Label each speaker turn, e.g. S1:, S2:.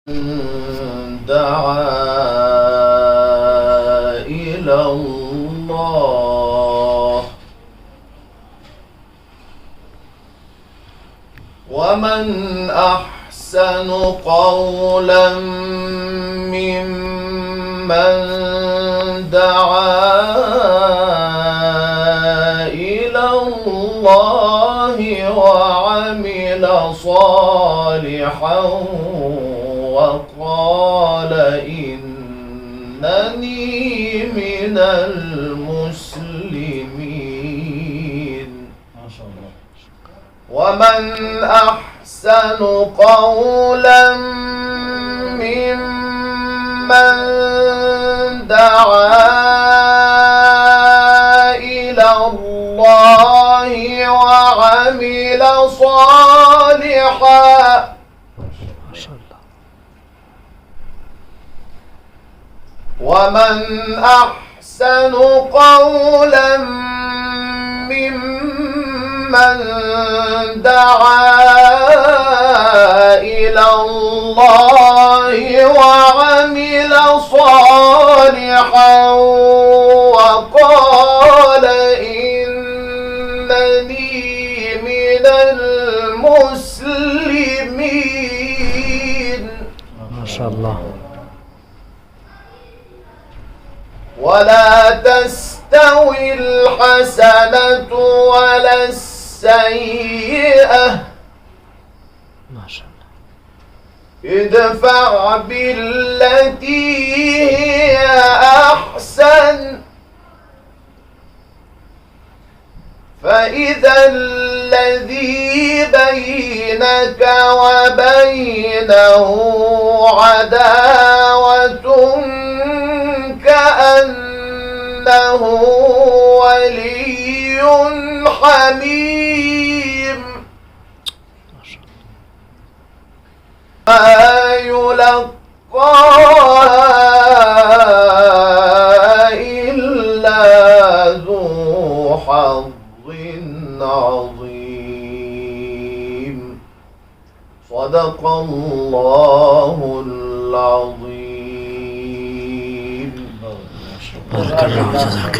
S1: دعا إلى الله ومن أحسن قولا ممن دعا إلى الله وعمل صالحا وقال إنني من المسلمين.
S2: ما شاء الله.
S1: ومن أحسن قولا ممن دعا إلى الله وعمل صالحا ومن أحسن قولا ممن دعا إلى الله وعمل صالحا وقال إنني من المسلمين.
S2: ما شاء الله.
S1: ولا تستوي الحسنة ولا السيئة
S2: ما شاء الله.
S1: ادفع بالتي هي أحسن فإذا الذي بينك وبينه عداوة كأنه ولي حميم. ما يلقاها إلا ذو حظ عظيم. صدق الله العظيم.
S2: بارك الله فيك.